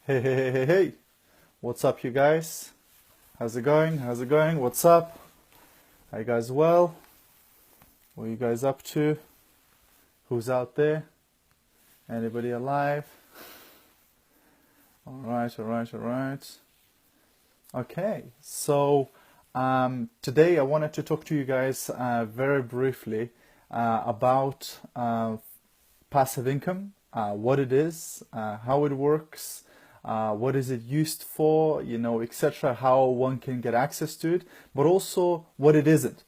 Hey. What's up, you guys? How's it going? What's up? Are you guys well? What are you guys up to? Who's out there? Anybody alive? All right. Okay, so today I wanted to talk to you guys very briefly about passive income, what it is, how it works, what is it used for, etc., how one can get access to it, but also what it isn't.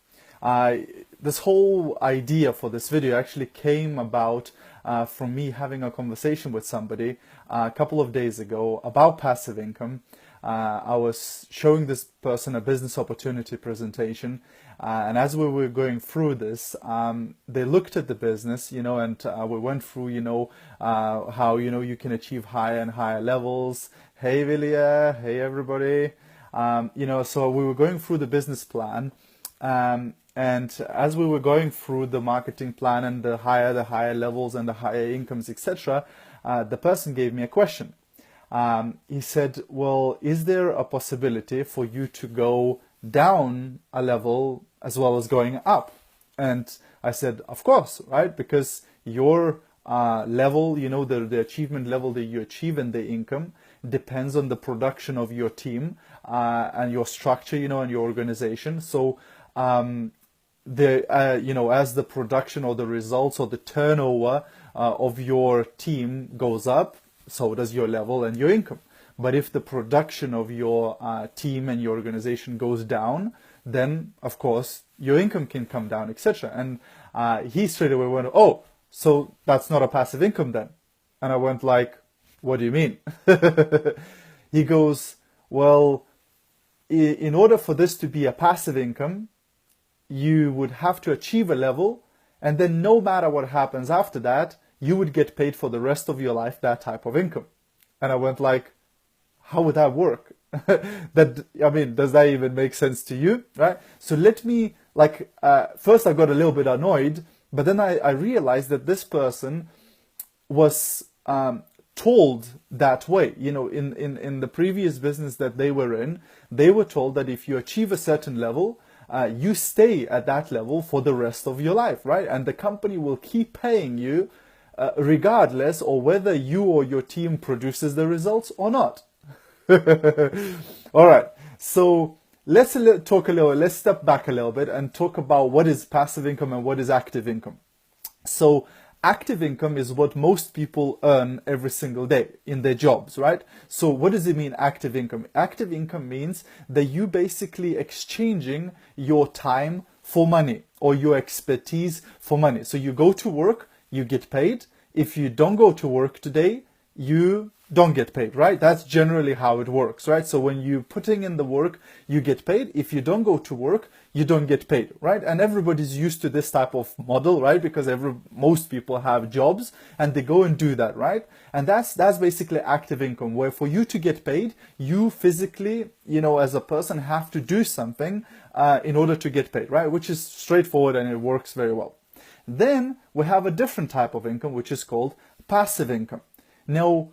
This whole idea for this video actually came about from me having a conversation with somebody a couple of days ago about passive income. I was showing this person a business opportunity presentation, and as we were going through this, they looked at the business, and we went through, how, you can achieve higher and higher levels. Hey, Vilja. Hey, everybody. So we were going through the business plan, and as we were going through the marketing plan and the higher levels and the higher incomes, etc., the person gave me a question. He said, well, is there a possibility for you to go down a level as well as going up? And I said, of course, right? Because your level, the achievement level that you achieve and the income depends on the production of your team and your structure, and your organization. So as the production or the results or the turnover of your team goes up, so does your level and your income. But if the production of your team and your organization goes down, then of course your income can come down, etc. And he straight away went, oh, so that's not a passive income then? And I went like, what do you mean? He goes, well, in order for this to be a passive income, you would have to achieve a level, and then no matter what happens after that, you would get paid for the rest of your life that type of income. And I went like, how would that work? Does that even make sense to you, right? So let me, first I got a little bit annoyed, but then I realized that this person was told that way. In the previous business that they were in, they were told that if you achieve a certain level, you stay at that level for the rest of your life, right? And the company will keep paying you regardless of whether you or your team produces the results or not. All right, so let's step back a little bit and talk about what is passive income and what is active income. So active income is what most people earn every single day in their jobs, right? So what does it mean, active income? Active income means that you basically exchanging your time for money or your expertise for money. So you go to work, you get paid. If you don't go to work today, you don't get paid, right? That's generally how it works, right? So when you're putting in the work, you get paid. If you don't go to work, you don't get paid, right? And everybody's used to this type of model, right? Because most people have jobs and they go and do that, right? And that's basically active income, where for you to get paid, you physically, as a person have to do something in order to get paid, right? Which is straightforward and it works very well. Then we have a different type of income, which is called passive income. Now,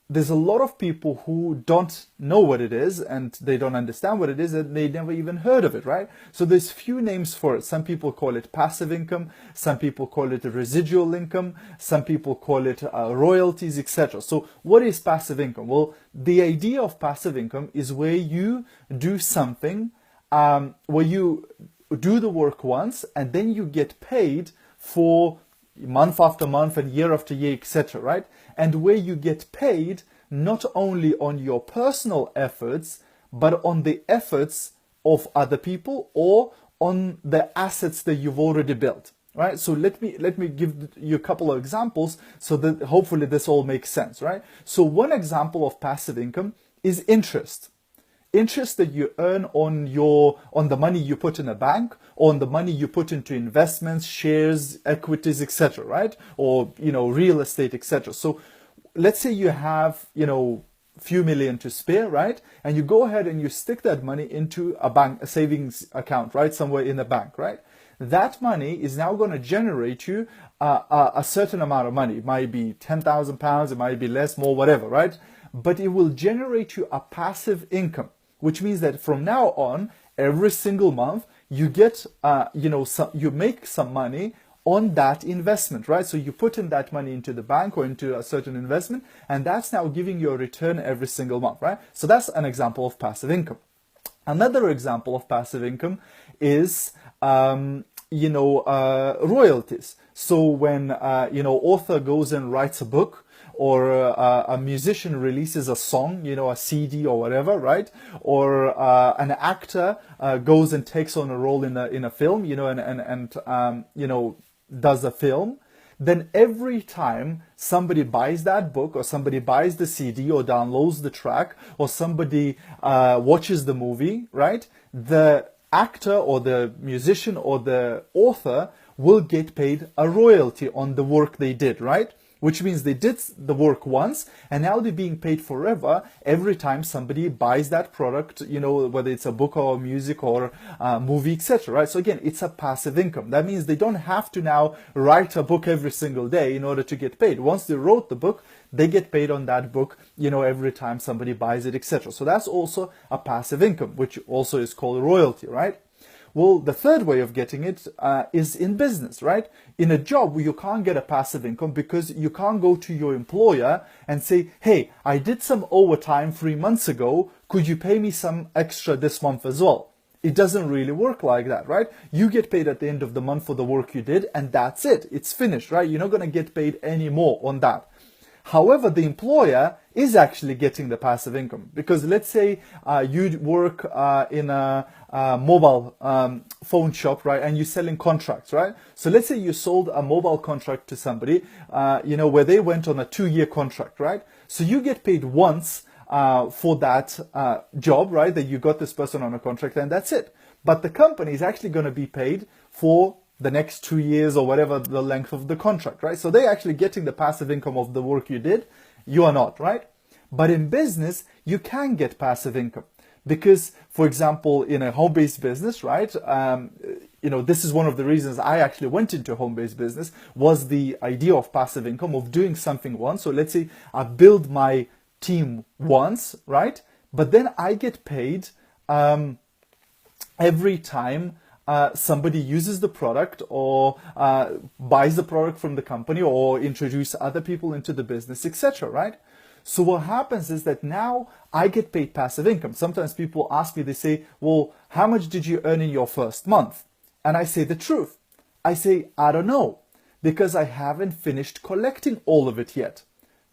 there's a lot of people who don't know what it is and they don't understand what it is and they never even heard of it, right? So there's few names for it. Some people call it passive income, some people call it residual income, some people call it royalties, etc. So what is passive income? Well, the idea of passive income is where you do something, where you do the work once and then you get paid for month after month and year after year, etc., right? And where you get paid not only on your personal efforts, but on the efforts of other people or on the assets that you've already built, right? So let me give you a couple of examples so that hopefully this all makes sense, right? So one example of passive income is interest. Interest that you earn on the money you put in a bank, or on the money you put into investments, shares, equities, etc., right? Or real estate, etc. So let's say you have few million to spare, right? And you go ahead and you stick that money into a savings account, right? Somewhere in a bank, right? that money is now going to generate you a certain amount of money. It might be £10,000, it might be less, more, whatever, right? But it will generate you a passive income, which means that from now on, every single month, you get, you make some money on that investment, right? So you put in that money into the bank or into a certain investment, and that's now giving you a return every single month, right? So that's an example of passive income. Another example of passive income is, royalties. So when, author goes and writes a book, or a musician releases a song, a CD or whatever, right? Or an actor goes and takes on a role in a film, does a film, then every time somebody buys that book, or somebody buys the CD, or downloads the track, or somebody watches the movie, right? The actor or the musician or the author will get paid a royalty on the work they did, right? Which means they did the work once, and now they're being paid forever every time somebody buys that product, whether it's a book or music or a movie, etc. Right? So again, it's a passive income. That means they don't have to now write a book every single day in order to get paid. Once they wrote the book, they get paid on that book, every time somebody buys it, etc. So that's also a passive income, which also is called royalty, right? Well, the third way of getting it is in business, right? In a job, you can't get a passive income because you can't go to your employer and say, hey, I did some overtime 3 months ago. Could you pay me some extra this month as well? It doesn't really work like that, right? You get paid at the end of the month for the work you did, and that's it. It's finished, right? You're not going to get paid any more on that. However, the employer is actually getting the passive income, because let's say you work in a mobile phone shop, right, and you're selling contracts, right? So let's say you sold a mobile contract to somebody, where they went on a 2-year contract, right? So you get paid once for that job, right, that you got this person on a contract, and that's it. But the company is actually going to be paid for the next 2 years or whatever the length of the contract, right? So they're actually getting the passive income of the work you did. You are not, right? But in business, you can get passive income because, for example, in a home-based business, right? This is one of the reasons I actually went into home-based business, was the idea of passive income, of doing something once. So let's say I build my team once, right? But then I get paid every time somebody uses the product or buys the product from the company or introduce other people into the business, etc., right? So what happens is that now I get paid passive income. Sometimes people ask me, they say, well, how much did you earn in your first month? And I say the truth. I say, I don't know, because I haven't finished collecting all of it yet,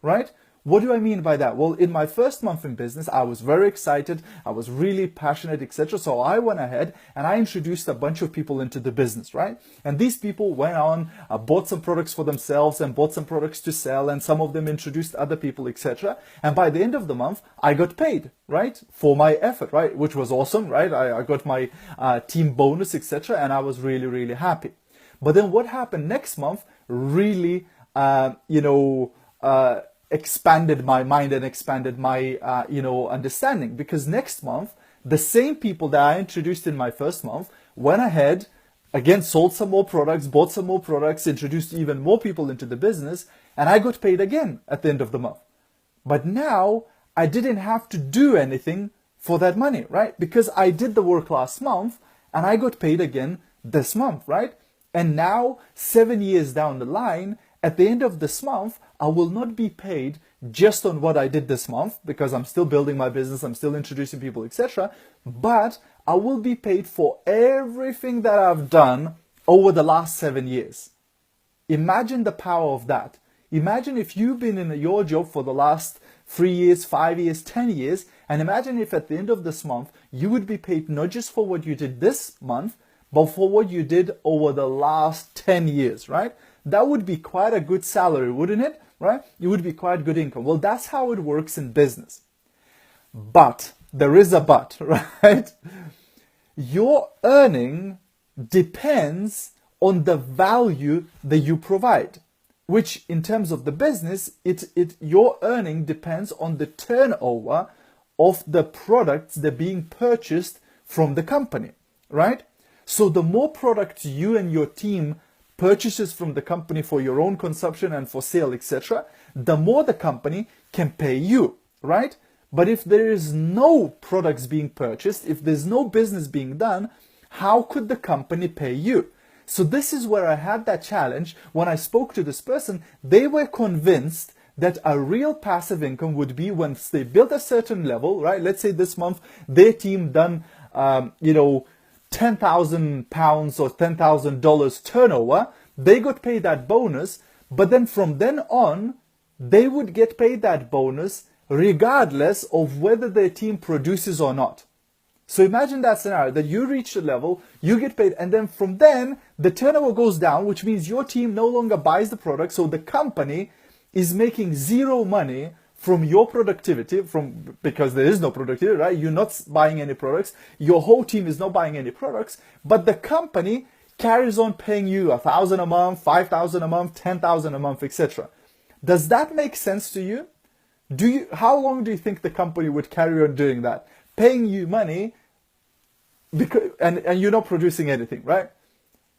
right? What do I mean by that? Well, in my first month in business, I was very excited. I was really passionate, etc. So I went ahead and I introduced a bunch of people into the business, right? And these people went on, bought some products for themselves and bought some products to sell. And some of them introduced other people, etc. And by the end of the month, I got paid, right? For my effort, right? Which was awesome, right? I got my team bonus, etc. And I was really, really happy. But then what happened next month really, expanded my mind and expanded my, understanding. Because next month, the same people that I introduced in my first month went ahead, again, sold some more products, bought some more products, introduced even more people into the business, and I got paid again at the end of the month. But now I didn't have to do anything for that money, right? Because I did the work last month and I got paid again this month, right? And now, 7 years down the line, at the end of this month, I will not be paid just on what I did this month, because I'm still building my business, I'm still introducing people, etc. But I will be paid for everything that I've done over the last 7 years. Imagine the power of that. Imagine if you've been in your job for the last 3 years, 5 years, 10 years, and imagine if at the end of this month, you would be paid not just for what you did this month, but for what you did over the last 10 years, right? That would be quite a good salary, wouldn't it? Right? It would be quite good income. Well, that's how it works in business. But, there is a but, right? Your earning depends on the value that you provide, which in terms of the business, your earning depends on the turnover of the products that are being purchased from the company, right? So the more products you and your team purchases from the company for your own consumption and for sale, etc., the more the company can pay you, right? But if there is no products being purchased, if there's no business being done, how could the company pay you? So this is where I had that challenge. When I spoke to this person, they were convinced that a real passive income would be once they built a certain level, right? Let's say this month their team done, £10,000 or $10,000 turnover. They got paid that bonus, but then from then on, they would get paid that bonus regardless of whether their team produces or not. So imagine that scenario, that you reach a level, you get paid, and then from then, the turnover goes down, which means your team no longer buys the product, so the company is making zero money from your productivity, because there is no productivity, right? You're not buying any products, your whole team is not buying any products, but the company carries on paying you $1,000 a month, $5,000 a month, $10,000 a month, etc. Does that make sense to you? How long do you think the company would carry on doing that? Paying you money because, and you're not producing anything, right?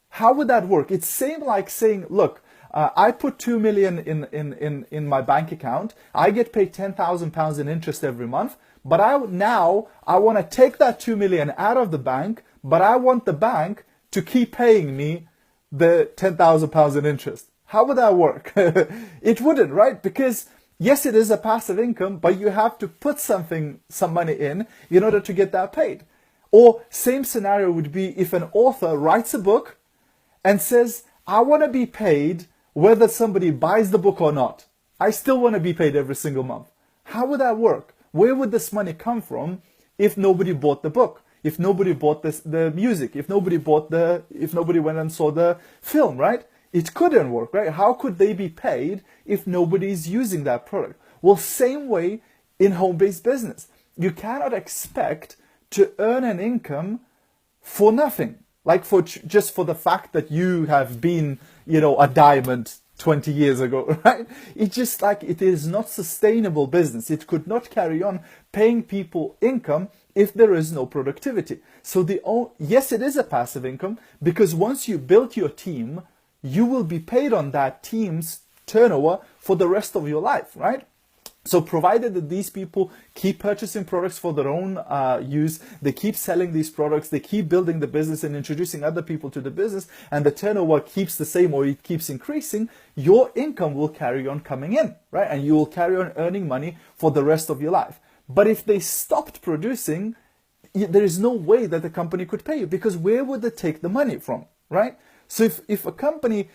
How would that work? It's same like saying, look, I put 2 million in my bank account. I get paid £10,000 in interest every month, but I want to take that 2 million out of the bank, but I want the bank to keep paying me the £10,000 in interest. How would that work? It wouldn't, right? Because yes, it is a passive income, but you have to put some money in order to get that paid. Or same scenario would be if an author writes a book and says, I want to be paid whether somebody buys the book or not. I still want to be paid every single month. How would that work? Where would this money come from if nobody bought the book? If nobody bought the music? If nobody went and saw the film, right? It couldn't work, right? How could they be paid if nobody's using that product? Well, same way in home-based business. You cannot expect to earn an income for nothing. Like just for the fact that you have been, a diamond 20 years ago, right? It's just like it is not sustainable business. It could not carry on paying people income if there is no productivity. So yes, it is a passive income because once you build your team, you will be paid on that team's turnover for the rest of your life, right? So provided that these people keep purchasing products for their own use, they keep selling these products, they keep building the business and introducing other people to the business, and the turnover keeps the same or it keeps increasing, your income will carry on coming in, right? And you will carry on earning money for the rest of your life. But if they stopped producing, there is no way that the company could pay you, because where would they take the money from, right? So if a company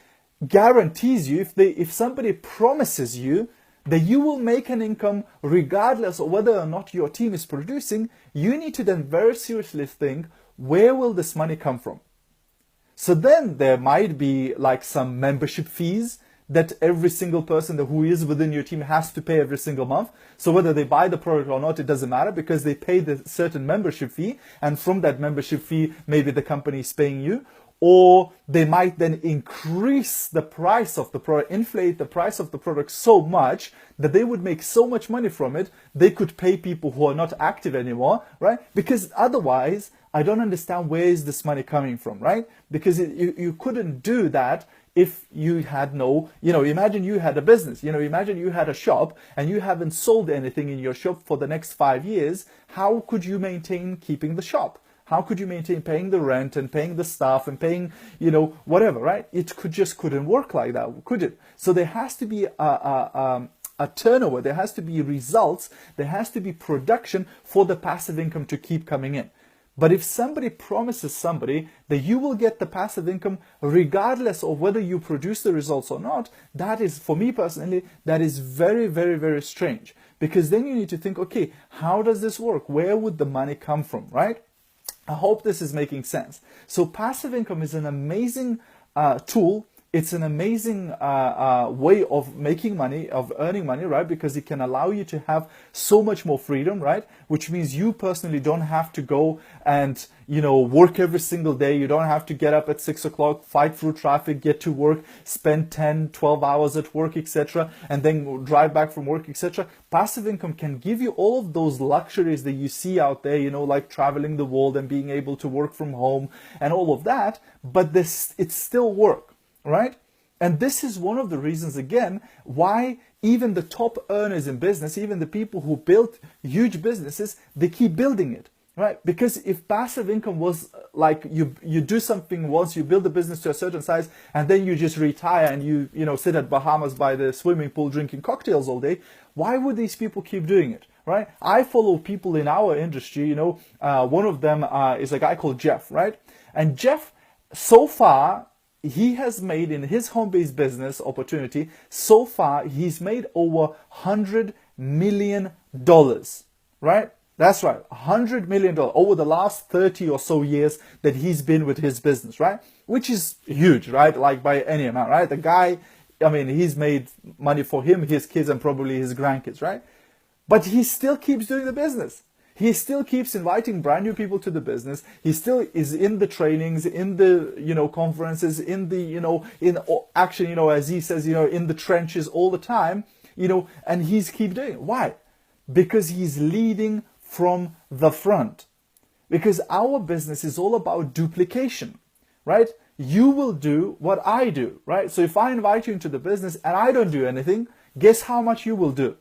guarantees you, if somebody promises you that you will make an income regardless of whether or not your team is producing, you need to then very seriously think, where will this money come from? So then there might be like some membership fees that every single person who is within your team has to pay every single month. So whether they buy the product or not, it doesn't matter, because they pay the certain membership fee, and from that membership fee, maybe the company is paying you. Or they might then increase the price of the product, inflate the price of the product so much that they would make so much money from it, they could pay people who are not active anymore, right? Because otherwise, I don't understand where is this money coming from, right? Because you couldn't do that if you had no, imagine you had a business, imagine you had a shop and you haven't sold anything in your shop for the next 5 years. How could you maintain keeping the shop? How could you maintain paying the rent and paying the staff and paying, whatever, right? It couldn't work like that, could it? So there has to be a turnover, there has to be results, there has to be production for the passive income to keep coming in. But if somebody promises somebody that you will get the passive income regardless of whether you produce the results or not, that is, for me personally, that is very, very, very strange. Because then you need to think, okay, how does this work? Where would the money come from, right? I hope this is making sense. So passive income is an amazing tool it's an amazing way of making money, of earning money, right? Because it can allow you to have so much more freedom, right? Which means you personally don't have to go and, work every single day. You don't have to get up at 6 o'clock, fight through traffic, get to work, spend 10, 12 hours at work, etc., and then drive back from work, etc. Passive income can give you all of those luxuries that you see out there, like traveling the world and being able to work from home and all of that, but it's still work, right? And this is one of the reasons, again, why even the top earners in business, even the people who built huge businesses, they keep building it, right? Because if passive income was like you do something once, you build a business to a certain size, and then you just retire and you sit at Bahamas by the swimming pool drinking cocktails all day, why would these people keep doing it, right? I follow people in our industry, one of them is a guy called Jeff, right? And Jeff, so far, he has made in his home-based business opportunity, so far, he's made over $100 million, right? That's right, $100 million over the last 30 or so years that he's been with his business, right? Which is huge, right? Like by any amount, right? The guy, he's made money for him, his kids, and probably his grandkids, right? But he still keeps doing the business. He still keeps inviting brand new people to the business. He still is in the trainings, in the, conferences, in the, in action, as he says, in the trenches all the time, and he's keep doing it. Why? Because he's leading from the front. Because our business is all about duplication, right? You will do what I do, right? So if I invite you into the business and I don't do anything, guess how much you will do?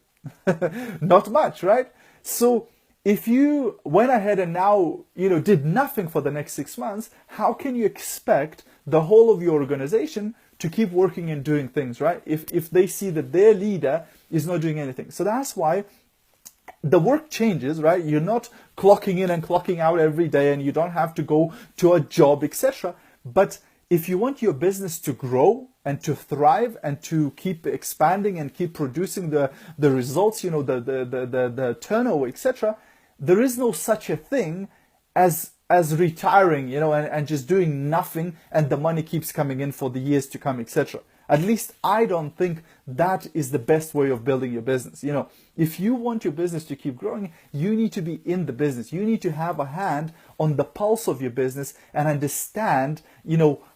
Not much, right? So if you went ahead and now, did nothing for the next 6 months, how can you expect the whole of your organization to keep working and doing things, right? If they see that their leader is not doing anything. So that's why the work changes, right? You're not clocking in and clocking out every day, and you don't have to go to a job, etc. But if you want your business to grow and to thrive and to keep expanding and keep producing the results, the turnover, etc., there is no such a thing as retiring, and just doing nothing and the money keeps coming in for the years to come, etc. At least I don't think that is the best way of building your business. If you want your business to keep growing, you need to be in the business. You need to have a hand on the pulse of your business and understand,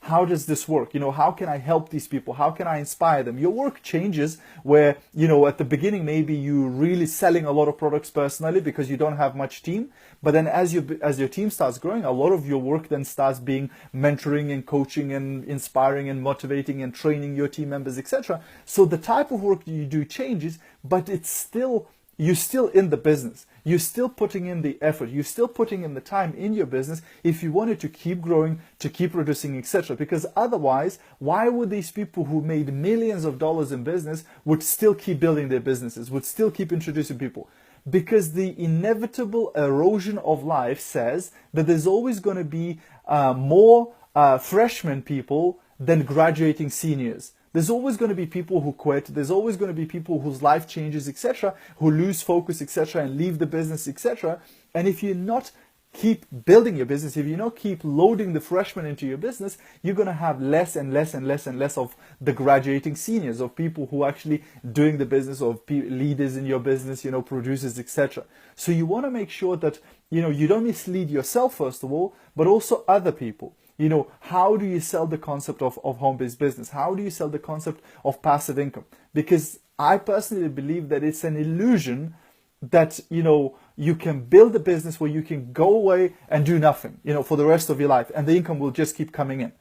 how does this work? How can I help these people? How can I inspire them? Your work changes where, at the beginning, maybe you're really selling a lot of products personally because you don't have much team. But then as your team starts growing, a lot of your work then starts being mentoring and coaching and inspiring and motivating and training your team members, etc. So the type of work you do changes, but you're still in the business. You're still putting in the effort. You're still putting in the time in your business if you want it to keep growing, to keep producing, etc. Because otherwise, why would these people who made millions of dollars in business would still keep building their businesses, would still keep introducing people? Because the inevitable erosion of life says that there's always going to be more freshman people than graduating seniors. There's always going to be people who quit. There's always going to be people whose life changes, etc., who lose focus, etc., and leave the business, etc. And if you're not keep building your business, if you not keep loading the freshmen into your business, you're going to have less and less and less and less of the graduating seniors, of people who are actually doing the business, of leaders in your business, producers, etc. So you want to make sure that, you don't mislead yourself, first of all, but also other people. How do you sell the concept of home-based business? How do you sell the concept of passive income? Because I personally believe that it's an illusion that, you can build a business where you can go away and do nothing, for the rest of your life, and the income will just keep coming in.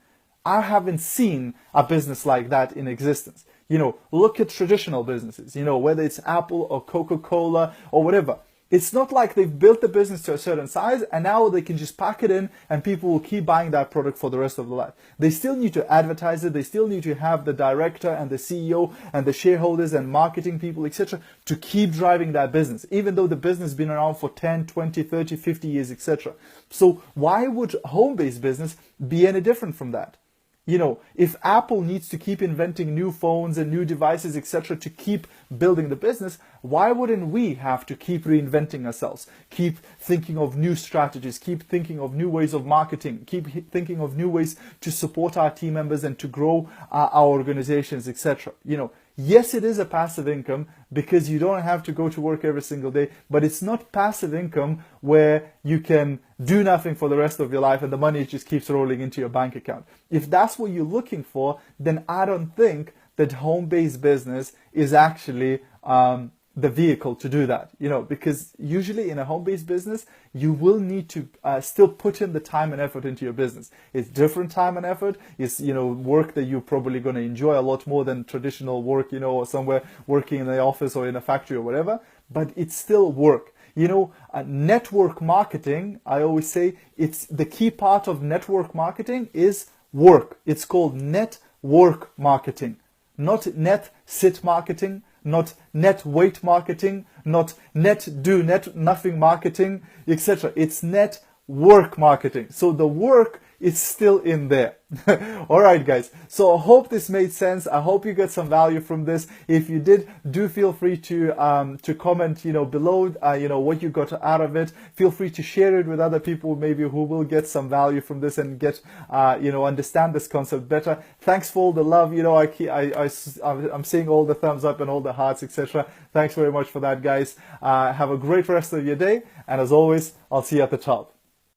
I haven't seen a business like that in existence. Look at traditional businesses, whether it's Apple or Coca-Cola or whatever. It's not like they've built the business to a certain size and now they can just pack it in and people will keep buying that product for the rest of their life. They still need to advertise it. They still need to have the director and the CEO and the shareholders and marketing people, etc., to keep driving that business, even though the business has been around for 10, 20, 30, 50 years, etc. So why would home-based business be any different from that? You know, if Apple needs to keep inventing new phones and new devices, etc., to keep building the business, why wouldn't we have to keep reinventing ourselves, keep thinking of new strategies, keep thinking of new ways of marketing, keep thinking of new ways to support our team members and to grow our organizations, etc. You know, yes, it is a passive income because you don't have to go to work every single day, but it's not passive income where you can do nothing for the rest of your life and the money just keeps rolling into your bank account. If that's what you're looking for, then I don't think that home-based business is actually the vehicle to do that, you know, because usually in a home-based business, you will need to still put in the time and effort into your business. It's different time and effort. It's, you know, work that you're probably going to enjoy a lot more than traditional work, you know, or somewhere working in the office or in a factory or whatever, but it's still work. You know, network marketing, I always say, it's the key part of network marketing is work. It's called network marketing, not net sit marketing, not net weight marketing, not net do net nothing marketing, etc. It's network marketing. So the work is still in there. All right, guys. So I hope this made sense. I hope you got some value from this. If you did, do feel free to comment, you know, below, you know, what you got out of it. Feel free to share it with other people, maybe who will get some value from this and get, you know, understand this concept better. Thanks for all the love. You know, I'm seeing all the thumbs up and all the hearts, etc. Thanks very much for that, guys. Have a great rest of your day. And as always, I'll see you at the top.